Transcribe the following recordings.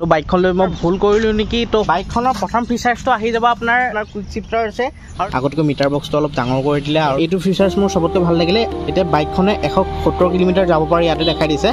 তো বাইকখন লৈ মই ভুল কৰিলোঁ নেকি। তো বাইকখনৰ প্ৰথম ফিচাৰ্ছটো আহি যাব আপোনাৰ কুইক শিফ্টাৰ আছে আৰু আগতকৈ মিটাৰ বক্সটো অলপ ডাঙৰ কৰি দিলে আৰু এইটো ফিচাৰ্ছ মোৰ চবতকৈ ভাল লাগিলে। এতিয়া বাইকখনে 170 কিলোমিটাৰ যাব পাৰি ইয়াতে দেখাই দিছে।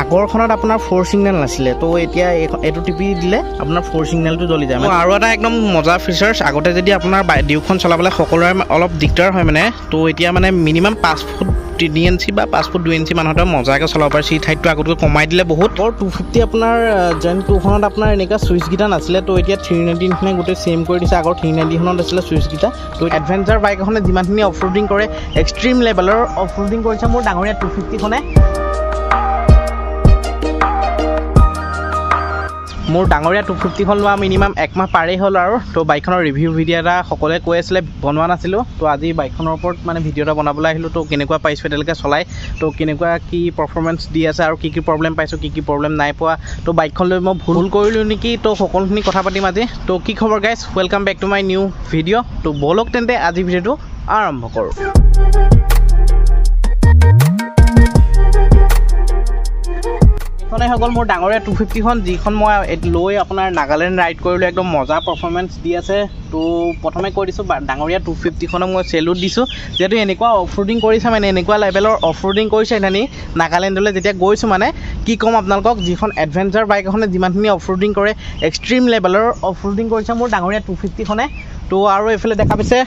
আগৰখনত আপোনাৰ 4 ছিগনেল নাছিলে, তো এতিয়া এইটো টিপি দিলে আপোনাৰ 4 ছিগনেলটো জ্বলি যায়। আৰু এটা একদম মজা ফিচাৰ্ছ, আগতে যদি আপোনাৰ ডিউখন চলাবলৈ সকলোৰে অলপ দিগদাৰ হয় মানে, তো এতিয়া মানে মিনিমাম 5 ফুট 3 ইঞ্চি বা 5 ফুট 2 ইঞ্চি মানুহতে মজাকৈ চলাব পাৰে। চিট হাইটটো আগতকৈ কমাই দিলে বহুত। আৰু 250 আপোনাৰ জেন 2খনত আপোনাৰ এনেকুৱা চুইচকেইটা নাছিলে, তো এতিয়া 390 নিচিনা গোটেই চেম কৰি দিছে। আগৰ 390খনত আছিলে চুইচকেইটা। তো এডভেঞ্চাৰ বাইক এখনে যিমানখিনি অফ ৰোডিং কৰে, এক্সট্ৰিম লেভেলৰ অফ ৰোডিং কৰিছে মোৰ ডাঙৰীয়া 250খনে। মোৰ ডাঙৰীয়া 250খন লোৱা মিনিমাম 1 মাহ পাৰেই হ'ল আৰু। তো বাইকখনৰ ৰিভিউ ভিডিঅ' এটা সকলোৱে কৈ আছিলে, বনোৱা নাছিলোঁ। তো আজি বাইকখনৰ ওপৰত মানে ভিডিঅ' এটা বনাবলৈ আহিলোঁ। তো কেনেকুৱা পাইছোঁ এতিয়ালৈকে চলাই, তো কেনেকুৱা কি পাৰফৰ্মেঞ্চ দি আছে আৰু কি প্ৰব্লেম পাইছোঁ, কি প্ৰব্লেম নাই পোৱা। তো বাইকখন লৈ মই ভুল কৰিলোঁ নেকি, তো সকলোখিনি কথা পাতিম আজি। তো কি খবৰ guys, welcome back to my new video'. তো ব'লক তেন্তে আজি ভিডিঅ'টো আৰম্ভ কৰোঁ। এইখনেই হৈ গ'ল মোৰ ডাঙৰীয়া 250খন, যিখন মই লৈ আপোনাৰ নাগালেণ্ড ৰাইড কৰিলোঁ। একদম মজা পাৰফৰ্মেঞ্চ দি আছে। তো প্ৰথমে কৈ দিছোঁ, ডাঙৰীয়া 250খনক মই চেলুট দিছোঁ, যিহেতু এনেকুৱা অফ ৰোডিং কৰিছে, মানে এনেকুৱা লেভেলৰ অফ ৰোডিং কৰিছে সেইখিনি নাগালেণ্ডলৈ যেতিয়া গৈছোঁ। মানে কি ক'ম আপোনালোকক, যিখন এডভেঞ্চাৰ বাইক এখনে যিমানখিনি অফ ৰোডিং কৰে, এক্সট্ৰিম লেভেলৰ অফ ৰোডিং কৰিছে মোৰ ডাঙৰীয়া 250খনে। তো আৰু এইফালে দেখা পাইছে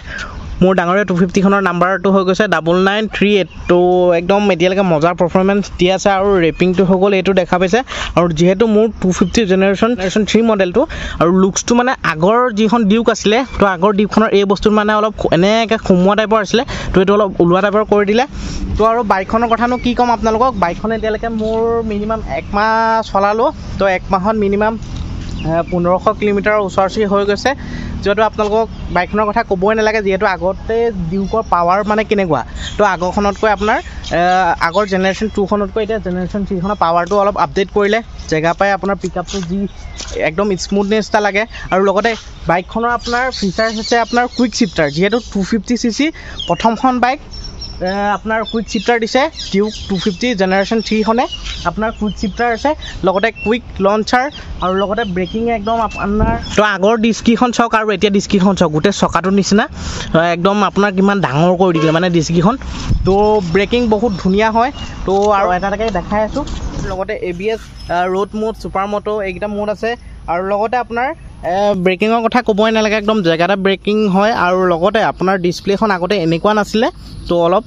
মোৰ ডাঙৰীয়া 250খনৰ নাম্বাৰটো হৈ গৈছে 9938। তো একদম এতিয়ালৈকে মজাৰ পাৰফৰ্মেঞ্চ দি আছে আৰু ৰেপিংটো হৈ গ'ল এইটো দেখা পাইছে। আৰু যিহেতু মোৰ 250 জেনেৰেশ্যন 3 মডেলটো আৰু লুকছটো মানে আগৰ যিখন ডিউক আছিলে, তো আগৰ ডিউকখনৰ এই বস্তুত মানে অলপ এনেকৈ সোমোৱা টাইপৰ আছিলে, তো এইটো অলপ ওলোৱা টাইপৰ কৰি দিলে। তো আৰু বাইকখনৰ কথানো কি ক'ম আপোনালোকক, বাইকখন এতিয়ালৈকে মোৰ মিনিমাম 1 মাহ চলালোঁ। তো 1 মাহত মিনিমাম 1500 কিলোমিটাৰৰ ওচৰা-ওচৰি হৈ গৈছে। যিহেতু আপোনালোকক বাইকখনৰ কথা ক'বই নালাগে, যিহেতু আগতে ডিউকৰ পাৱাৰ মানে কেনেকুৱা। তো আগৰখনতকৈ আপোনাৰ আগৰ জেনেৰেশ্যন 2খনতকৈ এতিয়া জেনেৰেশ্যন 3খনৰ পাৱাৰটো অলপ আপডেট কৰিলে। জেগা পাই আপোনাৰ পিকআপটো যি একদম স্মুথনেছ এটা লাগে। আৰু লগতে বাইকখনৰ আপোনাৰ ফিচাৰ্ছ হৈছে আপোনাৰ কুইক শিফ্টাৰ, যিহেতু 250cc প্ৰথমখন বাইক আপোনাৰ কুইক শিফ্টাৰ দিছে। ডিউক 250 জেনেৰেশ্যন 3খনে আপোনাৰ কুইক শিফ্টাৰ আছে, লগতে কুইক লঞ্চাৰ আৰু লগতে ব্ৰেকিং একদম আপোনাৰ। তো আগৰ ডিস্ককেইখন চাওক আৰু এতিয়া ডিস্ককেইখন চাওক, গোটেই চকাটোৰ নিচিনা একদম আপোনাৰ কিমান ডাঙৰ কৰি দিলে মানে ডিস্ককেইখন। তো ব্ৰেকিং বহুত ধুনীয়া হয়। তো আৰু এটা দেখাই আছোঁ, লগতে ABS, ৰোড মোড, ছুপাৰ মটো এইকেইটা মোড আছে। আৰু লগতে আপোনাৰ ব্ৰেকিঙৰ কথা ক'বই নালাগে, একদম জেগাতে ব্ৰেকিং হয়। আৰু লগতে আপোনাৰ ডিছপ্লেখন আগতে এনেকুৱা নাছিলে, তো অলপ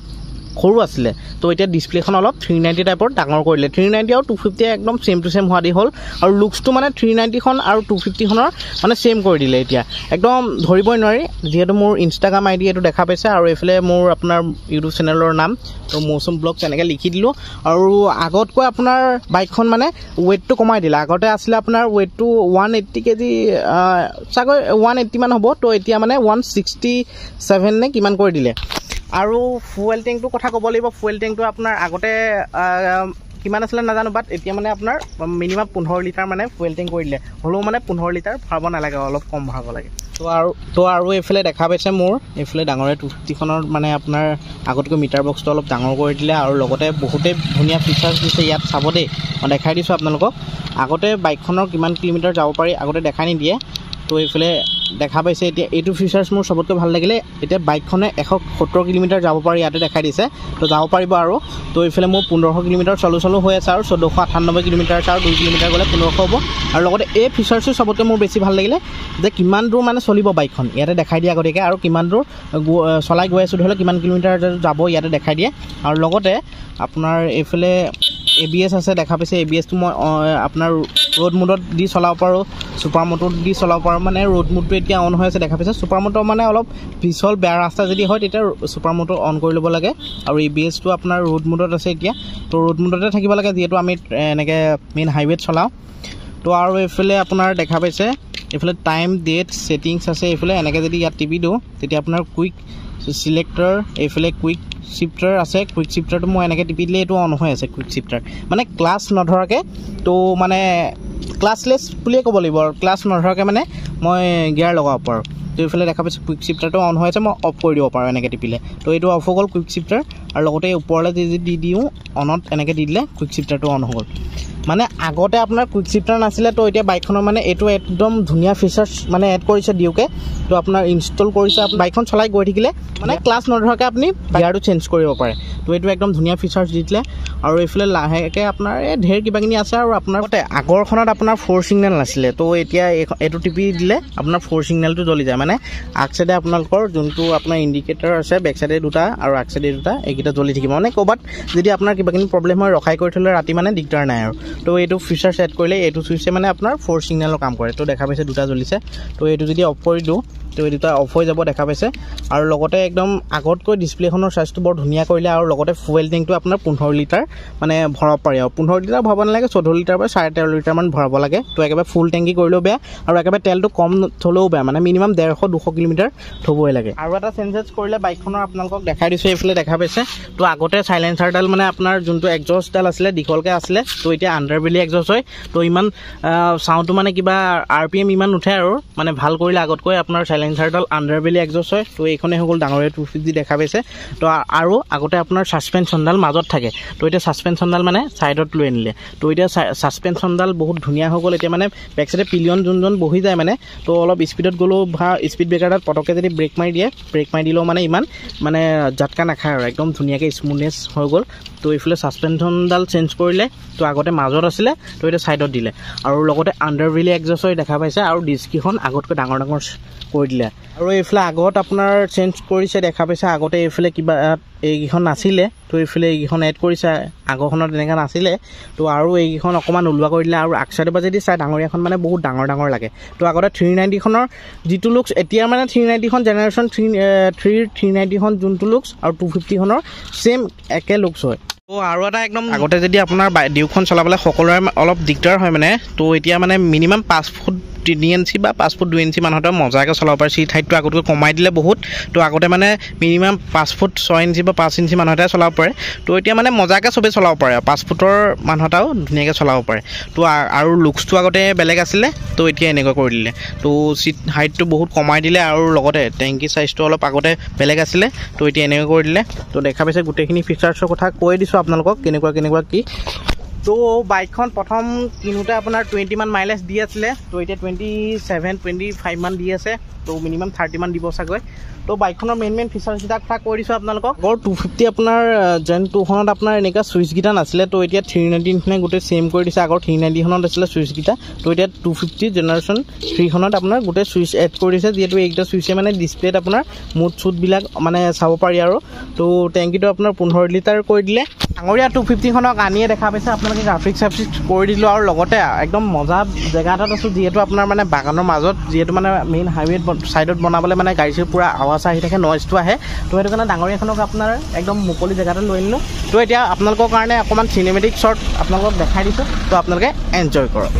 সৰু আছিলে। তো এতিয়া ডিছপ্লেখন অলপ 390 টাইপৰ ডাঙৰ কৰিলে। 390 আৰু 250 একদম চেম টু চেম হোৱা দি হ'ল। আৰু লুকছটো মানে 390খন আৰু 250খনৰ মানে চেম কৰি দিলে। এতিয়া একদম ধৰিবই নোৱাৰি, যিহেতু মোৰ ইনষ্টাগ্ৰাম ID এইটো দেখা পাইছে আৰু এইফালে মোৰ আপোনাৰ ইউটিউব চেনেলৰ নাম, তো মৌচুম ব্লগছ এনেকৈ লিখি দিলোঁ। আৰু আগতকৈ আপোনাৰ বাইকখন মানে ৱেইটটো কমাই দিলে। আগতে আছিলে আপোনাৰ ৱেইটটো 180 কেজি, চাগৈ 180 মান হ'ব। তো এতিয়া মানে 167 নে কিমান কৰি দিলে। আৰু ফুৱেল টেংকটোৰ কথা ক'ব লাগিব। ফুৱেল টেংকটো আপোনাৰ আগতে কিমান আছিলে নাজানো, বাট এতিয়া মানে আপোনাৰ মিনিমাম 15 লিটাৰ মানে ফুৱেল টেংক কৰি দিলে। হ'লেও মানে 15 লিটাৰ ভৰাব নালাগে, অলপ কম ভৰাব লাগে। তো আৰু এইফালে দেখা পাইছে মোৰ এইফালে ডাঙৰীয়া 250খনৰ মানে আপোনাৰ আগতকৈ মিটাৰ বক্সটো অলপ ডাঙৰ কৰি দিলে। আৰু লগতে বহুতেই ধুনীয়া ফিচাৰ্ছ দিছে ইয়াত, চাব দেই, মই দেখাই দিছোঁ আপোনালোকক। আগতে বাইকখনৰ কিমান কিলোমিটাৰ যাব পাৰি আগতে দেখাই নিদিয়ে। তো এইফালে দেখা পাইছে এতিয়া এইটো ফিচাৰ্ছ মোৰ চবতকৈ ভাল লাগিলে। এতিয়া বাইকখনে 170 কিলোমিটাৰ যাব পাৰি ইয়াতে দেখাই দিছে, তো যাব পাৰিব আৰু। তো এইফালে মোৰ 1500 কিলোমিটাৰ চলো হৈ আছে আৰু 1498 কিলোমিটাৰ আছে, আৰু 2 কিলোমিটাৰ গ'লে 1500 হ'ব। আৰু লগতে এই ফিচাৰ্ছটো চবতকৈ মোৰ বেছি ভাল লাগিলে, যে কিমান দূৰ মানে চলিব বাইকখন ইয়াতে দেখাই দিয়ে আগতীয়াকৈ, আৰু কিমান দূৰ চলাই গৈ আছোঁ ধৰি লওক কিমান কিলোমিটাৰ যাব ইয়াতে দেখাই দিয়ে। আৰু লগতে আপোনাৰ এইফালে ABS আছে দেখা পাইছে। ABSটো মই আপোনাৰ ৰোড মোডত দি চলাব পাৰোঁ, ছুপাৰ মটোত দি চলাব পাৰোঁ। মানে ৰোড মোডটো এতিয়া অন হৈ আছে দেখা পাইছে। ছুপাৰ মটো মানে অলপ পিছল বেয়া ৰাস্তা যদি হয় তেতিয়া ছুপাৰ মটো অন কৰি ল'ব লাগে। আৰু ABSটো আপোনাৰ ৰোড মোডত আছে এতিয়া, তো ৰোড মোডতে থাকিব লাগে, যিহেতু আমি এনেকৈ মেইন হাইৱেত চলাওঁ। তো আৰু এইফালে আপোনাৰ দেখা পাইছে এইফালে টাইম, ডেট, ছেটিংছ আছে। এইফালে এনেকৈ যদি ইয়াত টিপি দিওঁ তেতিয়া আপোনাৰ কুইক চিলেক্টৰ, এইফালে কুইক শিফ্টাৰ আছে। কুইক শিফ্টাৰটো মই এনেকৈ টিপি দিলে এইটো অন হৈ আছে। কুইক শিফ্টাৰ মানে ক্লাছ নধৰাকৈ, তো মানে ক্লাছলেছ বুলিয়ে ক'ব লাগিব আৰু, ক্লাছ নধৰাকৈ মানে মই গিয়াৰ লগাব পাৰোঁ। তো এইফালে দেখা পাইছে কুইক শিফটাৰটো অন হৈ আছে মই অফ কৰি দিব পাৰোঁ এনেকৈ টিপিলে তো এইটো অফ হৈ গ'ল কুইক শিফটাৰ আৰু লগতে ওপৰলৈ যদি দি দিওঁ অনত এনেকৈ দি দিলে কুইক শিফটাৰটো অন হৈ গ'ল মানে আগতে আপোনাৰ কুইক শিফটাৰ নাছিলে তো এতিয়া বাইকখনৰ মানে এইটো একদম ধুনীয়া ফিচাৰ্ছ মানে এড কৰিছে ডিউকে তো আপোনাৰ ইনষ্টল কৰিছে বাইকখন চলাই গৈ থাকিলে মানে ক্লাছ নধৰাকৈ আপুনি গিয়াৰটো চেঞ্জ কৰিব পাৰে তো এইটো একদম ধুনীয়া ফিচাৰ্ছ দি দিলে আৰু এইফালে লাহেকৈ আপোনাৰ এই ঢেৰ কিবাকিনি আছে আৰু আপোনাৰ আগৰখনত আপোনাৰ 4 ছিগনেল নাছিলে তো এতিয়া এইটো টিপি দিলে আপোনাৰ 4 ছিগনেলটো জ্বলি যায় মানে আগ চাইডে আপোনালোকৰ যোনটো আপোনাৰ ইণ্ডিকেটৰ আছে বেক চাইডে দুটা আৰু আগ চাইডে দুটা এইকেইটা জ্বলি থাকিব মানে ক'ৰবাত যদি আপোনাৰ কিবাকিনি প্ৰব্লেম হয় ৰখাই কৰি থ'লে ৰাতি মানে দিগদাৰ নাই আৰু তো এইটো ফিচাৰ ছেট কৰিলে এইটো চুইচে মানে আপোনাৰ 4 ছিগনেলৰ কাম কৰে তো দেখা পাইছে দুটা জ্বলিছে তো এইটো যদি অফ কৰি দিওঁ তো এই দুটা অফ হৈ যাব দেখা পাইছে আৰু লগতে একদম আগতকৈ ডিছপ্লেখনৰ চাইজটো বৰ ধুনীয়া কৰিলে আৰু লগতে ফুৱেল টেংকটো আপোনাৰ 15 লিটাৰ মানে ভৰাব পাৰি আৰু 15 লিটাৰ ভৰাব নালাগে 14 লিটাৰ বা 13.5 লিটাৰমান ভৰাব লাগে তো একেবাৰে ফুল টেংকি কৰিলেও বেয়া আৰু একেবাৰে তেলটো কম থ'লেও বেয়া মানে মিনিমাম 150-200 কিলোমিটাৰ থ'বই লাগে আৰু এটা চেঞ্জেছ কৰিলে বাইকখনৰ আপোনালোকক দেখাই দিছোঁ এইফালে দেখা পাইছে তো আগতে চাইলেঞ্চাৰডাল মানে আপোনাৰ যোনটো এক্সজষ্টডাল আছিলে দীঘলকৈ আছিলে তো এতিয়া আণ্ডাৰবেলি এক্সজষ্ট হয় তো ইমান চাউণ্ডটো মানে কিবা RPM ইমান নুঠে আৰু মানে ভাল কৰিলে আগতকৈ আপোনাৰ চাইলেঞ্চাৰডাল আণ্ডাৰবেলি এক্সজষ্ট হয় তো এইখনেই হৈ গ'ল ডাঙৰীয়া 250 দেখা পাইছে তো আৰু আগতে আপোনাৰ ছাছপেনশ্যনডাল মাজত থাকে তো এতিয়া ছাছপেনশ্যনডাল মানে ছাইডত লৈ আনিলে তো এতিয়া ছাছপেনশ্যনডাল বহুত ধুনীয়া হৈ গ'ল এতিয়া মানে বেক চাইডে পিলিয়ন যোনজন বহি যায় মানে তো অলপ স্পীডত গ'লেও বা স্পীড ব্ৰেকাৰডাল পটককৈ যদি ব্ৰেক মাৰি দিলেও মানে ইমান মানে জাটকা নাখায় আৰু একদম ধুনীয়াকৈ স্মুথনেছ হৈ গ'ল তো এইফালে ছাছপেনশ্যনডাল চেঞ্জ কৰিলে তো আগতে মাজত আছিলে তো এতিয়া ছাইডত দিলে আৰু লগতে আণ্ডাৰবেলি এক্সজষ্ট হৈ দেখা পাইছে আৰু ডিস্ককেইখন আগতকৈ ডাঙৰ কৰি দিলে আৰু এইফালে আগত আপোনাৰ চেঞ্জ কৰিছে দেখা পাইছে আগতে এইফালে কিবা এইকেইখন নাছিলে তো এইফালে এইকেইখন এড কৰিছে আগৰখনত তেনেকৈ নাছিলে তো আৰু এইকেইখন অকণমান ওলোৱা কৰি দিলে আৰু আগ চাইডৰ পৰা যদি চাই ডাঙৰীয়াখন মানে বহুত ডাঙৰ লাগে তো আগতে 390খনৰ যিটো লুকছ এতিয়া মানে 390খন জেনেৰেশ্যন 390খন যোনটো লুকছ আৰু 250খনৰ ছেইম একে লুকছ হয় তো আৰু এটা একদম আগতে যদি আপোনাৰ ডিউকখন চলাবলৈ সকলোৰে অলপ দিগদাৰ হয় মানে তো এতিয়া মানে মিনিমাম 5 ফুট 3 ইঞ্চি বা 5 ফুট 2 ইঞ্চি মানুহতে মজাকৈ চলাব পাৰে চিট হাইটটো আগতকৈ কমাই দিলে বহুত তো আগতে মানে মিনিমাম 5 ফুট 6 ইঞ্চি বা 5 ইঞ্চি মানুহতে চলাব পাৰে তো এতিয়া মানে মজাকৈ চবেই চলাব পাৰে 5 ফুটৰ মানুহটাও ধুনীয়াকৈ চলাব পাৰে তো আৰু লুকছটো আগতে বেলেগ আছিলে তো এতিয়া এনেকুৱা কৰি দিলে তো চিট হাইটটো বহুত কমাই দিলে আৰু লগতে টেংকি চাইজটো অলপ আগতে বেলেগ আছিলে তো এতিয়া এনেকুৱা কৰি দিলে তো দেখা পাইছে গোটেইখিনি ফিচাৰ্ছৰ কথা কৈ দিছোঁ আপোনালোকক কেনেকুৱা কি তো বাইকখন প্ৰথম কিনোতে আপোনাৰ 20 মান মাইলেজ দি আছিলে তো এতিয়া 27-25 মান দি আছে তো মিনিমাম 30 মান দিব চাগৈ তো বাইকখনৰ মেইন ফিচাৰ্ছকেইটা কথা কৈ দিছোঁ আপোনালোকক আগৰ 250 আপোনাৰ জেন 2খনত আপোনাৰ এনেকুৱা ছুইচকেইটা নাছিলে তো এতিয়া 390খনে গোটেই ছেইম কৰি দিছে আগৰ 390খনত আছিলে ছুইচকেইটা তো এতিয়া 250 জেনেৰেশ্যন 3খনত আপোনাৰ গোটেই ছুইচ এড কৰি দিছে যিহেতু এইকেইটা ছুইচে মানে ডিছপ্লেত আপোনাৰ মুড চুটবিলাক মানে চাব পাৰি আৰু তো টেংকিটো আপোনাৰ 15 লিটাৰ কৰি দিলে ডাঙৰীয়া 250খনক আনিয়ে দেখা পাইছে আপোনালোকে গ্ৰাফিক্স কৰি দিলোঁ আৰু লগতে একদম মজা জেগা এটাত আছোঁ যিহেতু আপোনাৰ মানে বাগানৰ মাজত যিহেতু মানে মেইন হাইৱেত ছাইডত বনাবলৈ মানে গাড়ী চাড়ী পূৰা আৱাজ আহি থাকে নইজটো আহে তো সেইটো কাৰণে ডাঙৰীয়াখনক আপোনাৰ একদম মুকলি জেগাতে লৈ আনিলোঁ তো এতিয়া আপোনালোকৰ কাৰণে অকণমান চিনেমেটিক শ্বট আপোনালোকক দেখাই দিছোঁ তো আপোনালোকে এনজয় কৰক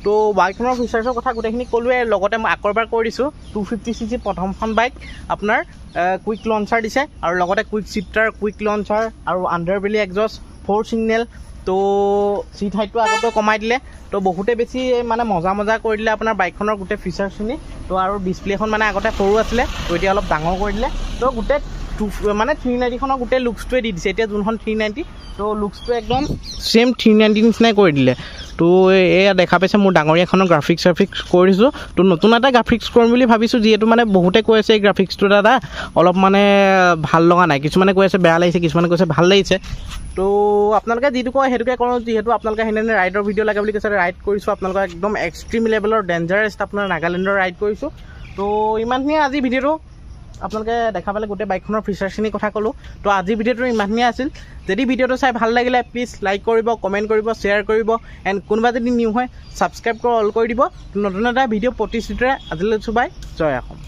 তো বাইকখনৰ ফিচাৰ্ছৰ কথা গোটেইখিনি ক'লোৱে লগতে মই আকৌ এবাৰ কৈ দিছোঁ 250cc প্ৰথমখন বাইক আপোনাৰ কুইক লঞ্চাৰ দিছে আৰু লগতে কুইক শিফটাৰ কুইক লঞ্চাৰ আৰু আণ্ডাৰবেলি এক্সজষ্ট 4 ছিগনেল তো চিট হাইটটো আগতকৈ কমাই দিলে তো বহুতে বেছি মানে মজা কৰি দিলে আপোনাৰ বাইকখনৰ গোটেই ফিচাৰ্ছখিনি তো আৰু ডিছপ্লেখন মানে আগতে সৰু আছিলে তো এতিয়া অলপ ডাঙৰ কৰি দিলে তো গোটেই মানে 390খনৰ গোটেই লুকছটোৱে দি দিছে এতিয়া যোনখন 390 তো লুকছটো একদম ছেইম 390 নিচিনাই কৰি দিলে তো এয়া দেখা পাইছে মোৰ ডাঙৰীয়াখনৰ গ্ৰাফিক্স কৰি দিছোঁ তো নতুন এটা গ্ৰাফিক্স কৰিম বুলি ভাবিছোঁ যিহেতু মানে বহুতে কৈ আছে এই গ্ৰাফিক্সটো দাদা অলপ মানে ভাল লগা নাই কিছুমানে কৈ আছে বেয়া লাগিছে কিছুমানে কৈছে ভাল লাগিছে তো আপোনালোকে যিটো কয় সেইটোকে কৰোঁ যিহেতু আপোনালোকে সেইদিনা ৰাইডৰ ভিডিঅ' লাগে বুলি কৈছে ৰাইড কৰিছোঁ আপোনালোকক একদম এক্সট্ৰিম লেভেলৰ ডেঞ্জাৰাছ আপোনাৰ নাগালেণ্ডৰ ৰাইড কৰিছোঁ তো ইমানখিনিয়ে আজি ভিডিঅ'টো আপোনালোকে দেখা পালে গোটেই বাইকখনৰ ফিচাৰ্ছখিনিৰ কথা ক'লোঁ তো আজি ভিডিঅ'টো ইমানখিনিয়ে আছিল যদি ভিডিঅ'টো চাই ভাল লাগিলে প্লিজ লাইক কৰিব কমেণ্ট কৰিব শ্বেয়াৰ কৰিব এণ্ড কোনোবা যদি নিউ হয় ছাবস্ক্ৰাইব কৰি অল কৰি দিব নতুন এটা ভিডিঅ' প্ৰতিশ্ৰুতিৰে আজিলৈ লৈছোঁ বাই জয় অসম